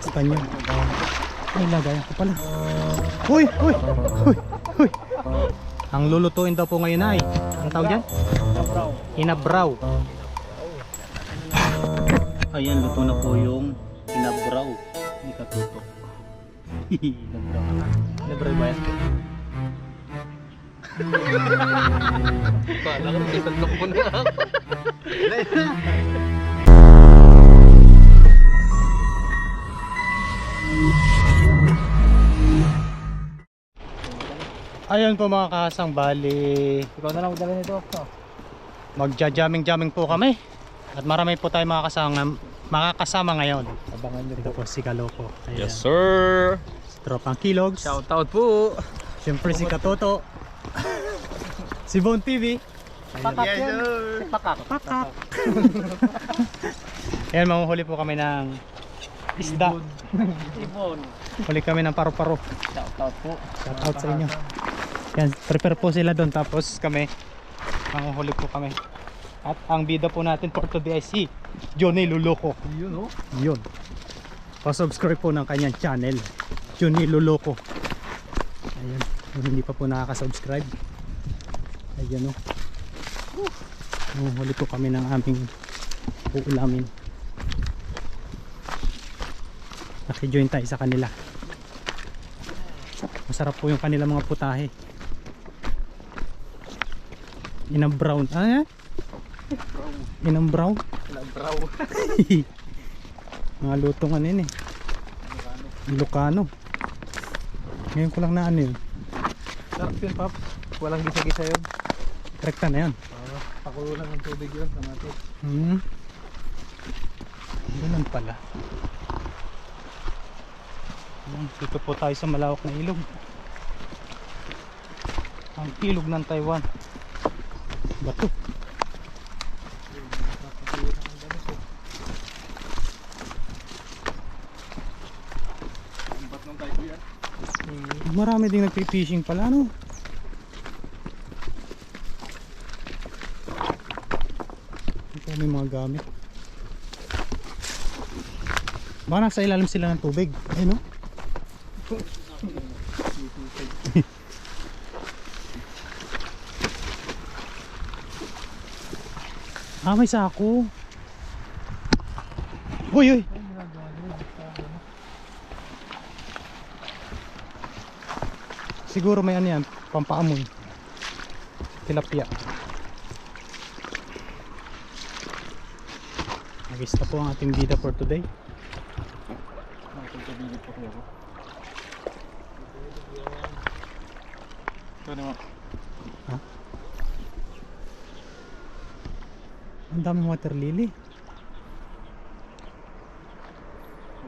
Espanyol. Ay, lagayan ko pala. Uy! Uy! Uy! Uy! Ang lulutuin daw po ngayon ay, ang tawag dyan? Hinabraw. Ayan, luto na po yung hinabraw. Hindi katutok. Hinabraw. Hinabraw ba yan? Kala ko nagtatlok mo na ako. Ayun po mga kasang, bali Ikaw na lang magdala nito. magja-jamming po kami. At marami po tayong makakasama ngayon. Abangan nyo Ito po si Kaloko. Ayan. Yes sir. Si Tropang Kilogs. Shout out po. Siyempre si Katoto. Si Bon TV. Pakak yan. Pakak. Pakak. Ayan, manguhuli po kami ng isda. Ibon. Huli kami ng paru-paro. Shout out po. Shout out sa inyo. Yan, prepare po sila doon, tapos kami manguhuli po kami. At ang bida po natin for today ay si Johnny Luloko. Yun oh. Yun. Pa-subscribe po ng kanyang channel, Johnny Luloko. Ayan, kung hindi pa po nakaka-subscribe. Ayan o. Manguhuli po kami ng aming uulamin. Naki-join tayo sa kanila. Masarap po yung kanila mga putahe. Inang brown. Ano yan? Inang brown? Nag-brow. Mga lutong ano yun eh. Ilocano. Ngayon ko lang na ano yun. Sarap yun, Pap. Walang gisa-gisa yun. Rekta na yun. Pakulo lang ng tubig yun. Kamatis. Ganun pala. Dito po tayo sa malawak na ilog. Ang ilog ng Taiwan. Bato. Marami ding nagpi-fishing pala, no? Ito may mga gamit. Baka nasa ilalim sila ng tubig. Ayun, no? Ah, may sako. Uy, uy. Siguro may ano yan, pampaamoy. Tilapia. Nagista po ang ating bida for today. Ito naman. Ha? Ang daming water lily.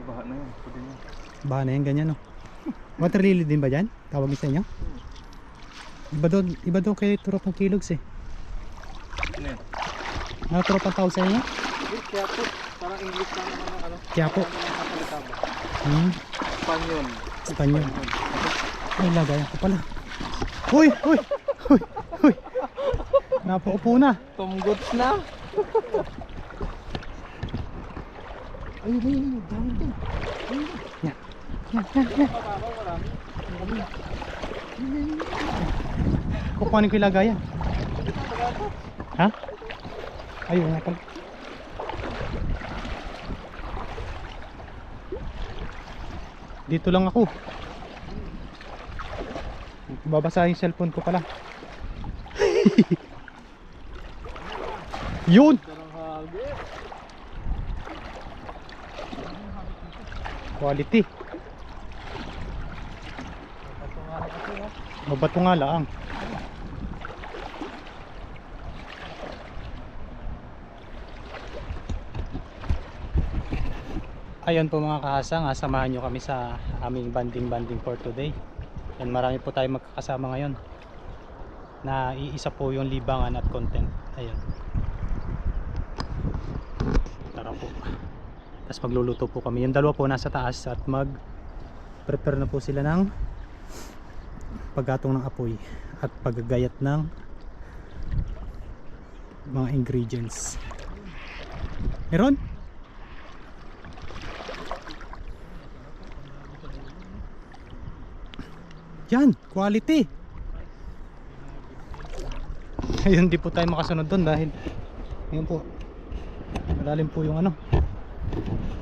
Baha na yun. Pwede na. Baha na yan, ganyan, no? Water lily din ba dyan? Tawagin sa inyo? Iba doon kay Tropang Kilogs eh. Ano yan? Ano Tropang tawag sa inyo? Kaya po. Parang English lang naman ng ano. Kaya po. Espanyol. Espanyol. Ay, lagayan ko pala. Uy! Uy! Uy! Uy! Napaupo na. Tumgots na. Ayun, ayun. Dami din. Yan. Yan, yan, yan. Kukuhanin ko yung lagayan. Ha? Ayun nga pala. Dito lang ako. Babasahin yung cellphone ko pala. Yun! Quality. Mabato nga lang. Ayun po mga kahasang, samahan nyo kami sa aming banding for today. And marami po tayo magkakasama ngayon na iisa po yung libangan at content. Ayun. Tara po. Tapos magluluto po kami. Yung dalawa po nasa taas at mag-prepare na po sila ng paggatong ng apoy at paggagayat ng mga ingredients. Meron? Yan, quality. Ayun, di po tayo makasunod doon dahil ayun po, malalim po yung ano.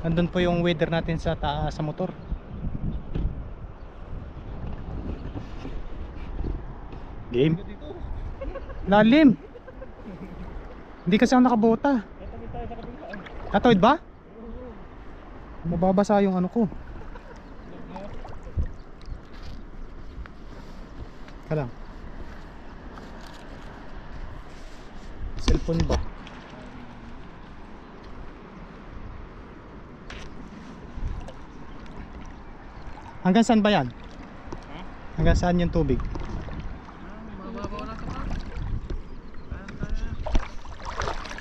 Nandun po yung weather natin sa taas sa motor. Game. Lalim. Hindi kasi ako nakabota. Tatawid ba? Mababasa yung ano ko. Ka lang. Cellphone ba? Hanggang saan ba yan? Hanggang saan yung tubig?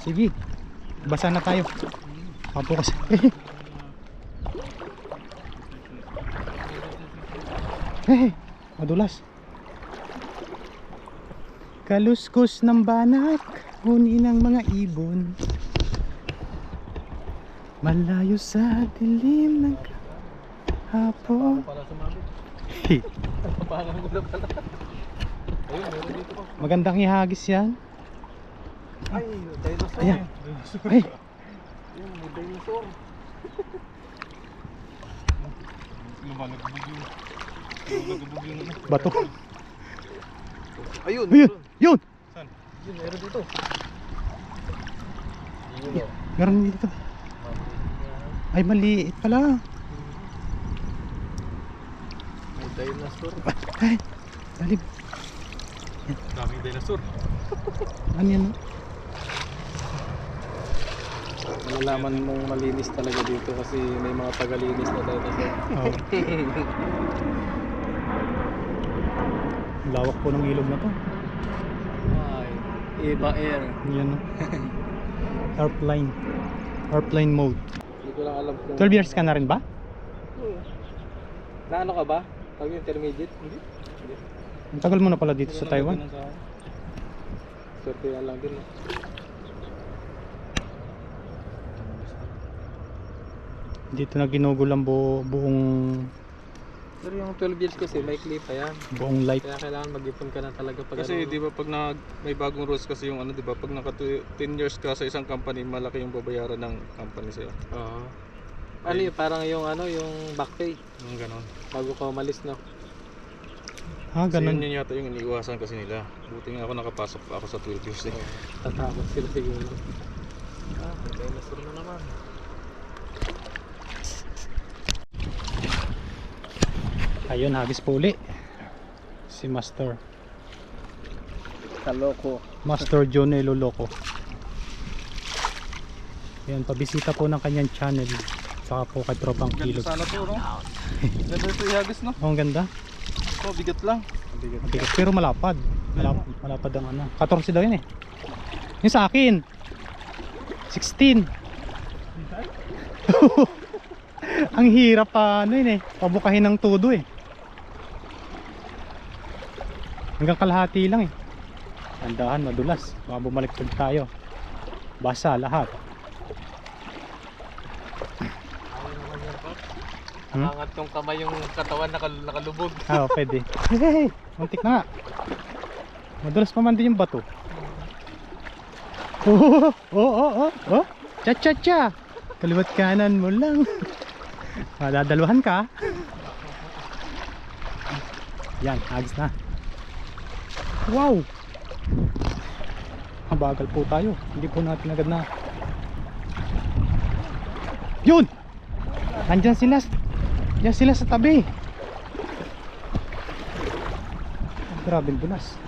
Sige. Basa na tayo. Apo kasi. Madulas. Kaluskos ng banak, huni ng mga ibon. Malayo sa dilim ng hapon. Para sumabit. Papangan ko na pala. Ayun, meron dito pa. Magandang ihagis yan. Ay, dinosaur. Ayan. Ay, Ayun, may dinosaur. Lumalagbog yung bato. Ayun, Ayun, yun. Saan? Yun, meron dito. Yun o. Meron dito. Ay, maliit pala. May dinosaur. Ay, lalim. Daming dinosaur. Ano yan? Malalaman mong malinis talaga dito kasi may mga tagalinis na dinosaur. Oh. Lawak po ng ilog na to. Ay, iba air. Yan. Airplane. Airplane mode. Hindi ko lang alam kung... 12 years ka na rin ba? Na ano ka ba? Tawag yung intermediate? Hindi. Ang tagal mo na pala dito sa Taiwan. Swerte yan lang din. No? Dito na ginugol ang buong Pero yung 12 years kasi may clip pa yan. buong life. Kaya kailangan mag-ipon ka na talaga pag Kasi ano, di ba pag may bagong rules kasi yung ano, di ba pag naka 10 years ka sa isang company, malaki yung babayaran ng company sa'yo. Oo. Ano yun? Parang yung ano, yung back pay Yung ganon. bago ka umalis, no? Ah, Kasi ganun. yun yata yung iniiwasan kasi nila. Buti nga ako nakapasok pa ako sa 12 years eh. Tatakot sila siguro. Ah, may dinosaur na naman. Ayun, hagis po uli. Si Master. Kaloko. Master Jonelo Loco. Ayan, pabisita po ng kanyang channel. Saka po kay Tropang Ganda Kilog. sana to, no? Ganda ito ihagis, no? Oh, ang ganda. Oh, bigat lang. Matigas, pero malapad. Malapad ang ano. 14 daw yun eh. Yung sa akin 16. Ang hirap pa ano yun eh. Pabukahin ng todo eh. Hanggang kalahati lang eh. Andahan, madulas. Baka bumaliktad tayo. Basa lahat. Ayaw naman yan, Pop. Hmm? Angat yung kamay yung katawan nakalubog. Ah, pwede. Hey, muntik na nga. Madulas pa man din yung bato. Oh. Cha cha cha. Kaliwat kanan mo lang. Madadaluhan ka. Yan, agis na. Wow. Mabagal po tayo. Hindi po natin agad na. Yun. Nandyan sila. Diyan sila sa tabi. Grabing dulas.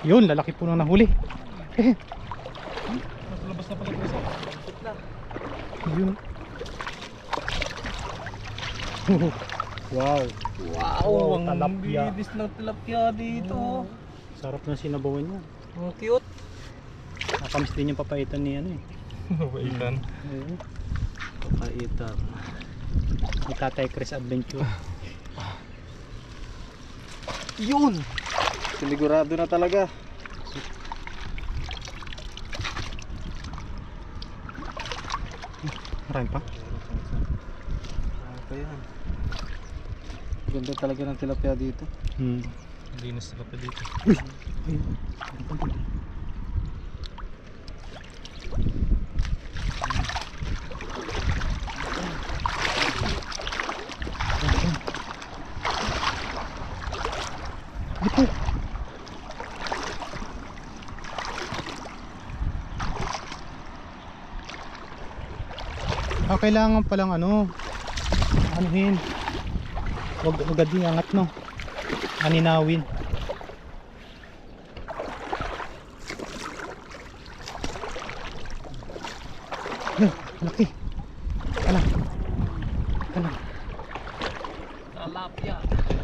Yun, lalaki po nang nahuli. Labas na pala ito isa. Yun. Wow. Wow, Wow, ang tilapia. bilis ng tilapia dito. Sarap na sinabawan niya. Ang cute. Nakamiss din yung papaitan ni ano eh. Mabaitan. Oo. Papaitan. Ni Tatay Chris Adventure. Yun! Sinigurado na talaga. Marami pa. Ano yan? Ganda talaga ng tilapia dito. Linis na pa dito. Dito. Kailangan palang ano, anuhin. Wag agad iangat no. Aninawin. Laki. Alang. Alang. Tilapia.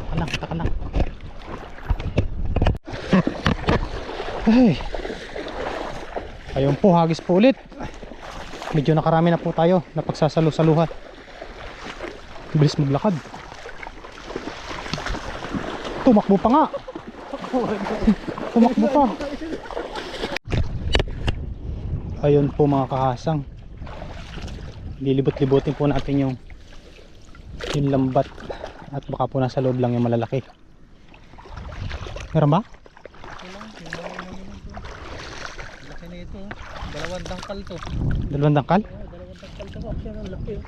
Alang, takalang. Ay. Ayun po, hagis po ulit. Medyo nakarami na po tayo na pagsasalo-saluhan. Bilis maglakad. Tumakbo pa nga. Tumakbo pa. Ayun po mga kahasang. Lilibot-libutin po natin yung lambat. At baka po nasa loob lang yung malalaki. Meron ba? Laki na ito. Dalawang dangkal to. Dalawang dangkal? Dalawang dangkal to. Action ang laki.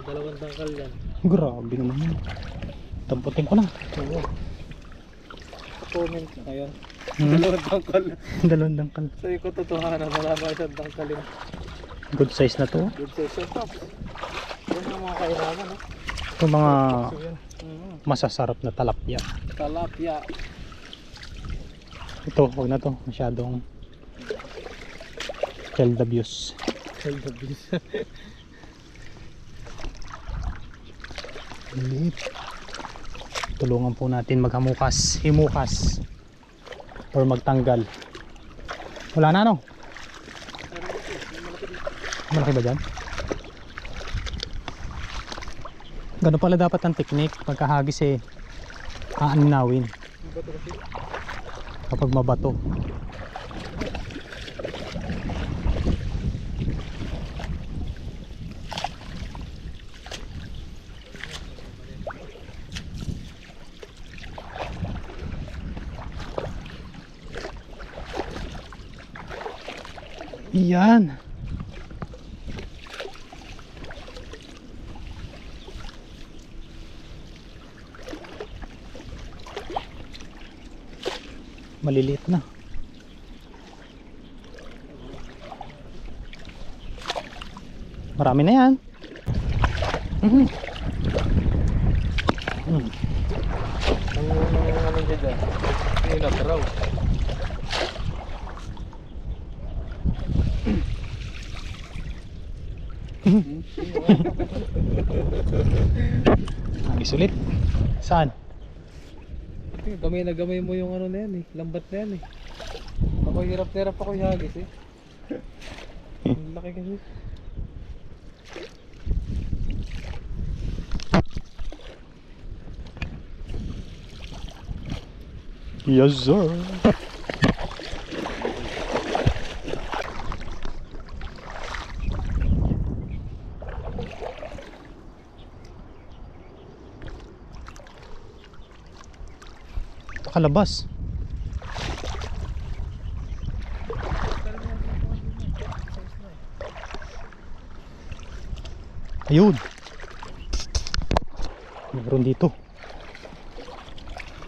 Dalawang dangkal yan. Grabe naman yun. Tamputin ko na. Oo. Comment ngayon. Hmm? Dalawang dangkal. Dalawang dangkal. Sabi ko totohanan. Wala ba isang dangkal yun? Good size na to. Good size yung top. Yan ang mga kailangan. No? Ito mga So yan. masasarap na talapia. Talapia. Ito, wag na to. Masyadong child abuse. Child abuse. Liit. Tulungan po natin maghamukas, himukas or magtanggal. Wala na no? Malaki ba dyan? Ganun pala dapat ang technique pagkahagis eh aaninawin kapag mabato. Yan. Maliliit na. Marami na yan. Ang ano niya dyan? Inatraw. Hagis ulit. Saan? Gamay na gamay mo yung ano na yan eh. Lambat na yan eh. Ako hirap na hirap ako ihagis eh. Ang laki kasi. Yes sir. Kalabas. Ayun. Meron dito.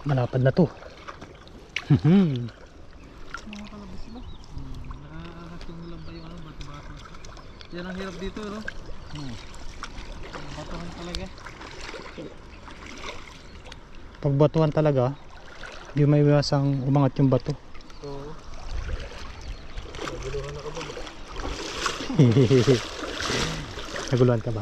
Malapad na to. Mga kalabas ba? Nakakating mo lang ba yung ano, bato-bato? Yan ang hirap dito, no? Batuhan talaga. Pagbatuhan talaga, hindi may iwasang umangat yung bato. Oo. Naguluhan ako ba? Naguluhan ka ba?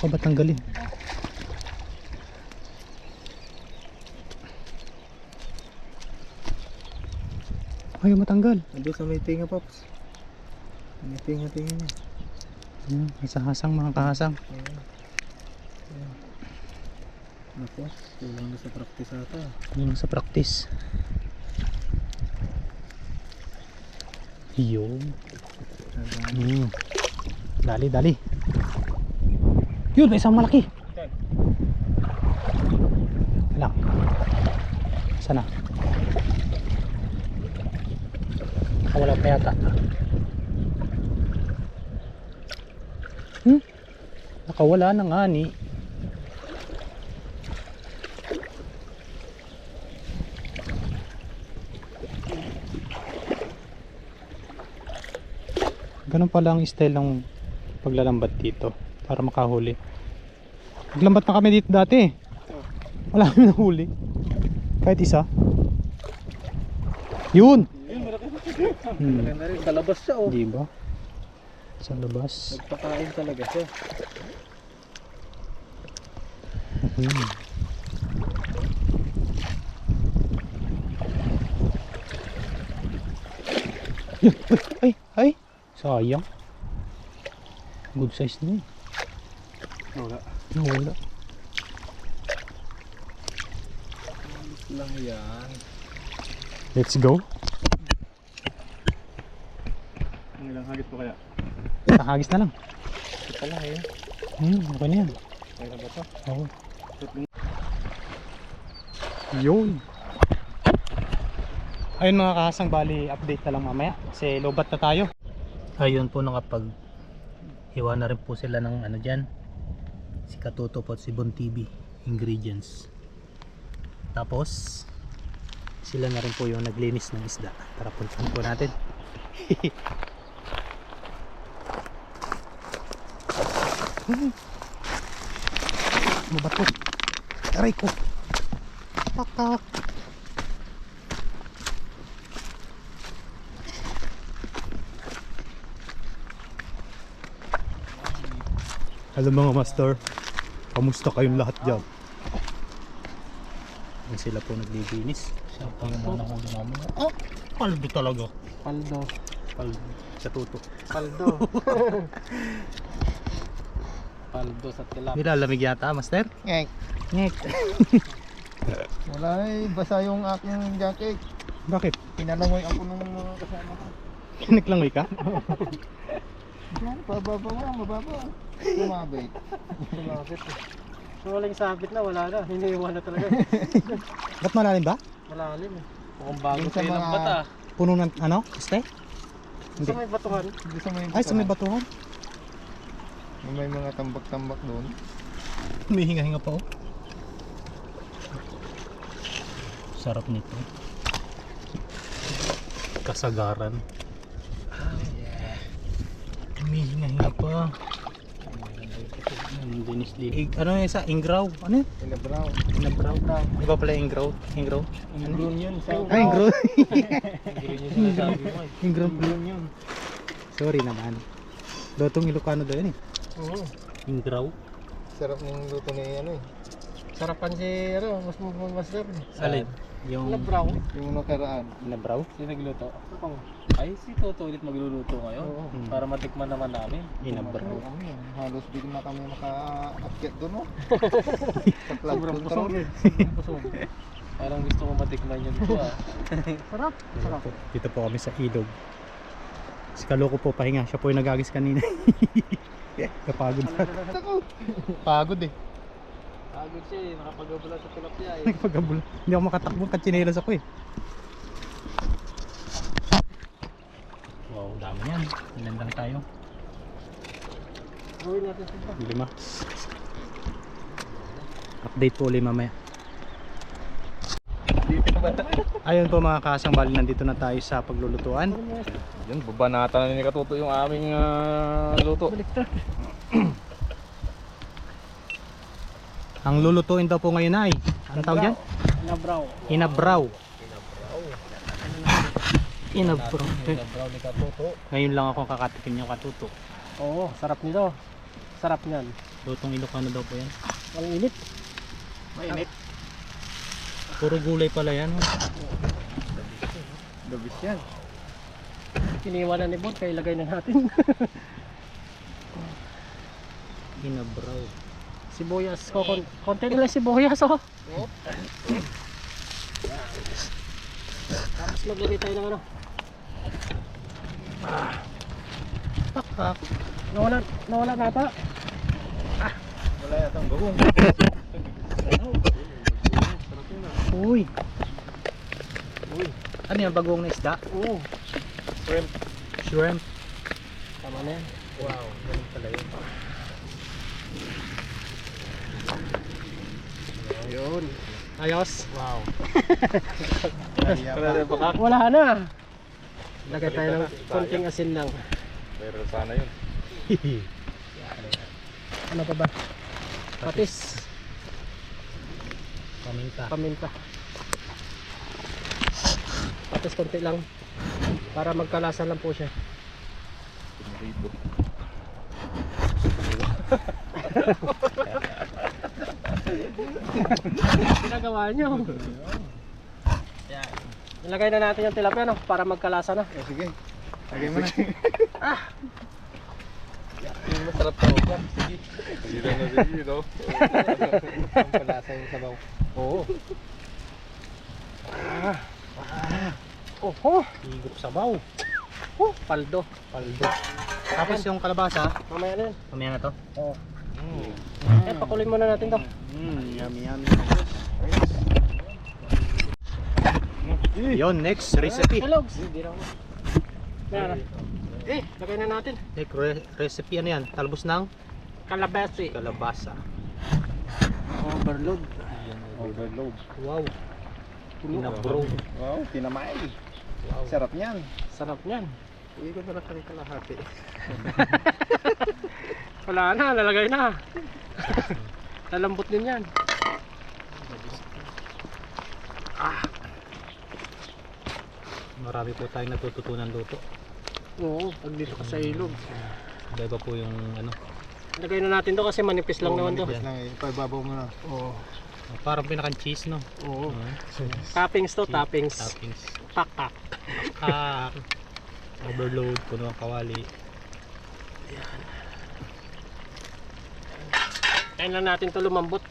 ka ba tanggalin? Ayaw matanggal. Nandun sa may tinga, Pops. May tinga-tinga niya. Hasang-hasang mga kahasang. Ayan. Ayan. Naku, kulang na sa practice ata. Yun sa practice. Yun. Dali, dali. Yun, may isang malaki. Lang. Sana. Wala pa yata. Nakawala na nga ni. Ganun pala ang style ng paglalambat dito para makahuli. Naglambat na kami dito dati. Wala kami nahuli. Kahit isa. Yun! Maganda rin, sa labas siya oh. Di ba? Sa labas. Nagpakain talaga siya. Ay, ay. Sayang. Good size na yun. Wala. Nawala. Lang yan. Let's go. Ang ilang hagis po kaya? Kakagis na lang. Ito lang eh. Okay na yan. Kaya na ba ito? Oo. Yun. Ayun mga kahasang, bali update na lang mamaya kasi lobat na tayo. Ayun po, nakapag hiwa na rin po sila ng ano dyan, si Katuto po at si Bon TV ingredients. Tapos sila na rin po yung naglinis ng isda. Tara, puntahan po natin. Mabato. Aray ko. Takak. Hello mga master. Kamusta kayong lahat dyan? Yan sila po naglilinis. Siya po yung mga nahuli namin. Oh! Paldo talaga. Paldo. Paldo. Sa tuto. Paldo. Paldo sa tilap. Nilalamig yata, master? Ngek. Ngek. Wala eh, basa yung aking jacket. Bakit? Pinalangoy ako ng mga kasama ko. Naglangoy ka? Yan, pababa nga, mababa. Tumabit. Tumabit eh. Walang sabit na, wala na. Hiniiwan na talaga. Ba't malalim ba? Malalim eh. Mukhang bago Yung sa sa mga... bata. Puno ng ano? Este? Hindi. Sa may batuhan. Gusto mo yung Ay, sa may batuhan. may mga tambak-tambak doon. Humihinga-hinga pa oh. Sarap nito. Kasagaran. Humihinga-hinga pa. Ano yung isa? Ingraw? Ano yun? Inabraw. Inabraw? Iba pala ingraw? Ingraw? Ingrown yun. Ay, ingraw. Hindi yun yung sinasabi mo eh. Ingraw yun. Sorry naman. Lutong Ilocano daw yun eh. Oo. Ingraw. Sarap ng luto ni ano eh. Sarapan si, ano, mas masarap eh. Alin? Yung Labraw. Yung nakaraan. inabraw? Si nagluto. Ako. Ay, si Toto ulit magluluto ngayon. Oo. Para matikman naman namin. Inabraw. Ano yun, halos di na kami maka-akit doon oh. Sa club Sobrang control. busog eh. Sobrang busog. Parang gusto ko matikman yun ito ah. Sarap. Sarap. Dito po kami sa ilog. Si Kaloko po pahinga. Siya po yung nagagis kanina. Kapagod na. Pagod eh. Agad siya eh. Nakapagabula sa tilapia eh. Nagpagabula. Hindi ako makatakbo. Katsinelas ako eh. Wow, dami yan. Ilan lang tayo? Gawin natin sila. 5. Update po ulit mamaya. Ayun po mga kasang, bali nandito na tayo sa paglulutuan. Yan, babanata na ni Katuto yung aming luto. Ang lulutuin daw po ngayon ay, anong tawag yan? Labraw. Inabraw. Inabraw. Labraw ni Katuto. Ngayon lang ako kakatikim yung Katuto. Oo, sarap nito. Sarap niyan. Lutong Ilocano daw po yan. Ang init. Mainit. Puro gulay pala yan. Dabis yan. Iniwanan ni Bon, kaya ilagay na natin. Inabraw. Sibuyas. Konti nila sibuyas, oh. Tapos maglagay tayo ng ano. Pakpak. Nawala na ata. Wala yatang bagong. Uy. Ano yan? Bagong na isda? Oo. Shrimp. Tama na yan. Wow. Ganun pala yun. Yun. Ayos. Wow. Wala na. Lagay tayo ng konting asin lang. Pero sana yun. Ano pa ba? Patis. Paminta. Paminta. Patis konti lang. Para magkalasa lang po siya. Ginagawa nyo. Ilagay na natin yung tilapia, no? Para magkalasa na. Sige. Lagay mo na. Yung masarap sa upan. Sige. Hindi lang na sige, no? Ang palasa yung sabaw. Oo. Oho. Higop sabaw. Paldo. Paldo. Tapos yung kalabasa. Mamaya na yan. Mamaya na to. Oo. Pakuloy muna natin to. Yummy yummy. Yon, next recipe. Hellogs. Meron. Lagay na natin. Next recipe ano yan? Talbos ng Kalabasi. kalabasa. Overload. Overload. Wow. Inabraw. Wow, tinamay. Wow. Sarap niyan. Sarap niyan. Uy, ko na lang kalahati. Wala na, nalagay na. Lalambot din yan. Marami po tayong natututunan luto. Oo, pag dito ka sa ilog. Iba po yung ano. Lagay na natin to kasi manipis lang naman to. Manipis lang eh. Ipababaw mo na. Oo. Parang pinakang cheese, no? Oo. Toppings to, toppings. Toppings. Pak-pak. Ah, overload, puno ang kawali. Kain lang natin to lumambot.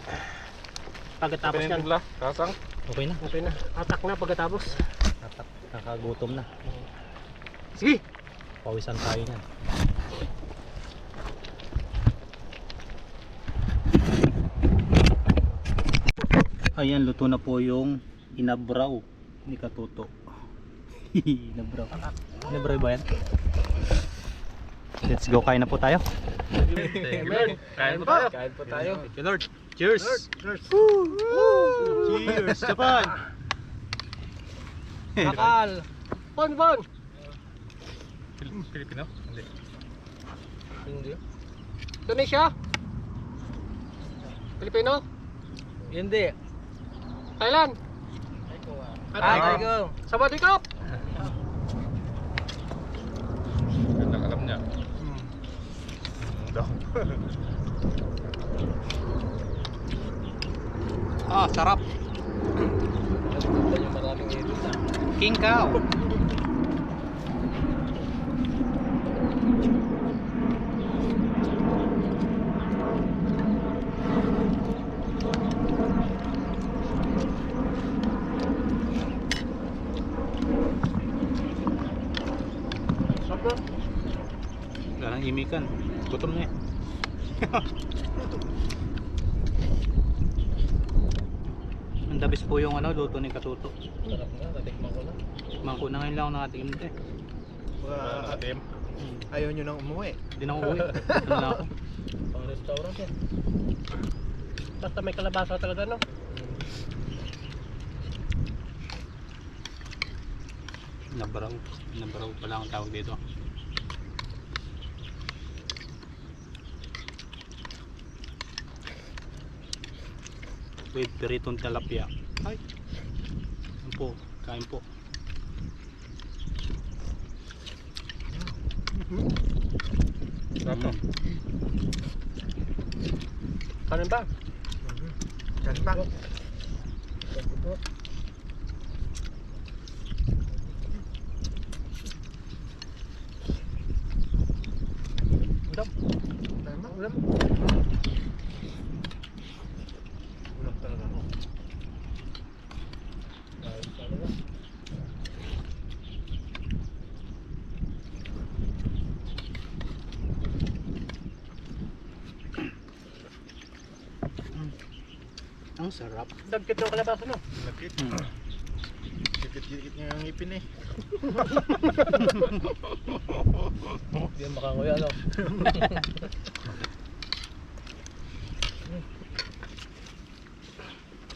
Pagkatapos yan. Kasang. Okay na. Okay na. Atak na pagkatapos. Nakagutom na. Sige. Pawisan tayo niyan. Ayan, luto na po yung inabraw ni Katuto. Inabraw. Inabraw ba yan? Let's go, kain na po tayo. Amen. Kain po tayo. Kain po tayo. Thank you, Lord. Cheers! Cheers. Cheers, Japan! Akal. Bon. Filipino? Hindi. Hindi. Indonesia. Filipino. Hindi. Thailand. Ay, go. Sawadikap. Gandang alam niya. Daw. Sarap! Yung maraming edit na. King cow! Wala nang imikan. Gutom na eh. Ang dabis po yung ano, luto ni Katuto. Sarap nga, natikman ko na. Mangko na ngayon lang ako nakatikim nito eh. Atim. Ayaw nyo nang umuwi. Hindi na ako uwi. Ano na ako? Pang restaurant yan. Basta may kalabasa talaga, no? Nabraw. Nabraw pala ang tawag dito. With peritong tilapia. Ay. Yan po. Kain po. Sarap. Mm. Kanin ba? Kanin pa. Ulam. Ulam. Ulam talaga. Ayos talaga. Ang sarap. Dagkit ng kalabasa no? Lakit. Dikit-dikit niya yung ngipin eh. Hindi yan makanguya no?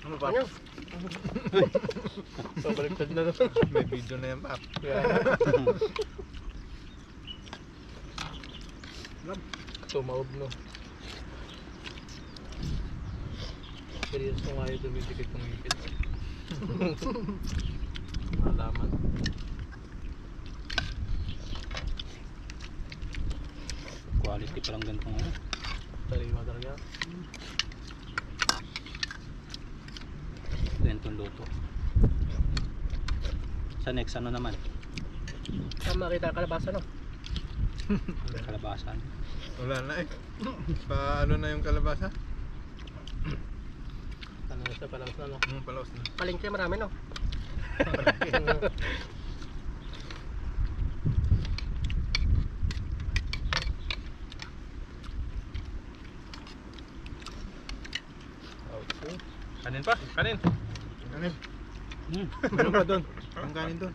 Ano pa? So baliktad na naman. May video na yan pa. Tumaob no. Seryoso nga yung dumidikit ng ngipin. Malaman. Quality pa lang ganito ngayon. Sariwa talaga. Ganitong luto. Sa next ano naman? Saan makita kalabasa no? Kalabasan. Wala na eh. Pa ano na yung kalabasa? Ano sa palawas na no? Palaos na. Palengke marami no? Kanin pa, kanin. Kanin. Hmm. Meron pa doon. Ang kanin doon.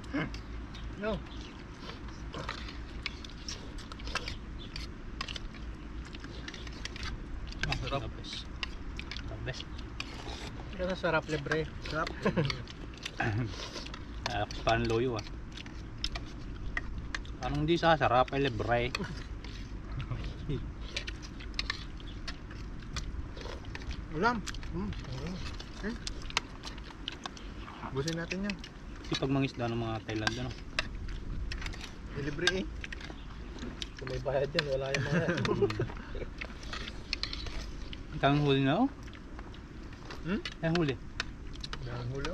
No. Sarap. The best. The best. Kaya sarap libre. Sarap. Parang loyo ah. Parang hindi sasarap ay libre. Ulam. Busin natin yan. Kasi pag mangisda ng mga Thailand ano. Libre eh. Kung may bayad yan, wala yung mga yan. Ang huli na oh. Ang huli. Ang hulo.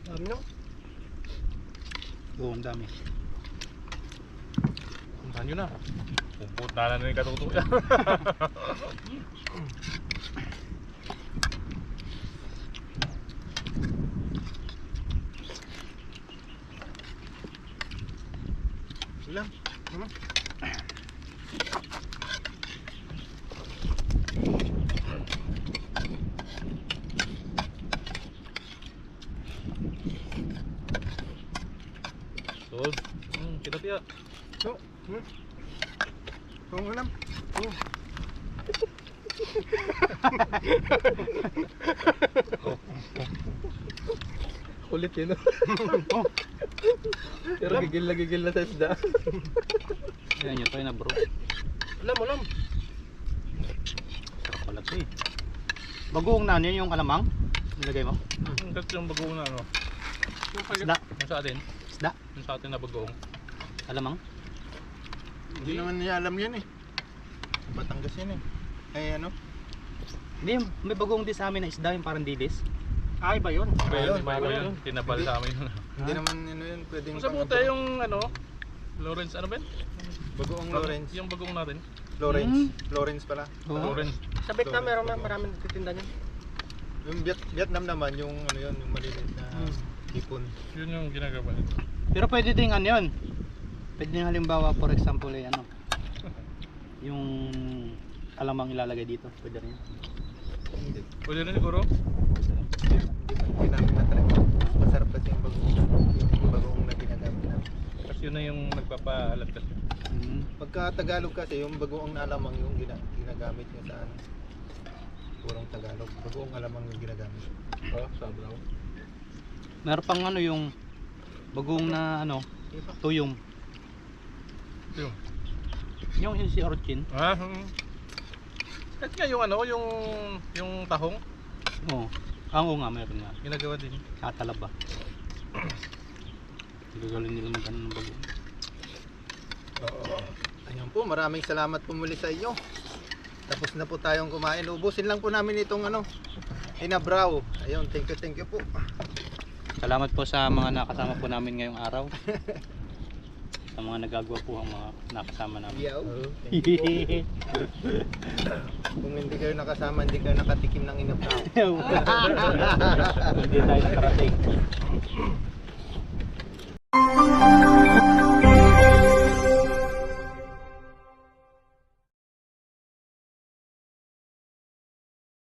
Marami no? Oo, ang dami. Puntahan nyo na. Pupunta na yung katuto yan. Ulam. Ano? Sos. Kita tiya. So, Kung ulam. Kulit yun no? Pero gigil na sa isda. Yan nyo tayo na bro. Ulam. Sarap pala ito eh. Bagoong na yun yung alamang. Nilagay mo? That's yung bagoong na ano. Isda. Yung sa atin. Isda. Yung sa atin na bagoong. Alamang. Hindi naman niya alam yan eh. Batangas yan eh. Ay ano? Hindi, may bagoong din sa amin na isda yung parang dilis. Ay ba yun? Ayun, Ayun, yun. Tinabal sa amin yun. Hindi naman ano yun pwedeng Kung sa buta yung ano, Lawrence, ano ba yun? Bagoong Lawrence. Yung bagoong natin. Lawrence. Lawrence pala. Oo. Lawrence. Sa Vietnam meron maraming nagtitinda niyan. Yung Vietnam naman yung ano yun, yung maliliit na hipon. Yun yung ginagawa nito. Pero pwede din ano yun. Pwede din halimbawa for example eh, ano. Yung alamang ilalagay dito. Pwede rin. Pwede rin siguro. Hindi namin na-try. Mas masarap kasi yung bagoong na ginagamit namin. Kasi yun na yung nagpapaalat kasi. Pagka Tagalog kasi yung bagoong na alamang yung ginagamit niya sa ano. Purong Tagalog. Bagoong alamang yung ginagamit. Oh, sabraw. Meron pang ano yung bagoong na ano, tuyong. Yung. Yung si Orchin. Ah, Kahit nga yung ano, yung tahong, Oo. Oo nga, meron nga. ginagawa din. Sa Talaba. Gagawin nila magkano ng bagoong. Ayun po, maraming salamat po muli sa inyo. Tapos na po tayong kumain. Ubusin lang po namin itong ano, inabraw. Ayun, thank you po. Salamat po sa mga nakasama po namin ngayong araw. Sa mga nagagawa po ang mga nakasama namin. Yaw. Thank you po. Kung hindi kayo nakasama, hindi kayo nakatikim ng inabraw. Hindi tayo nakarating.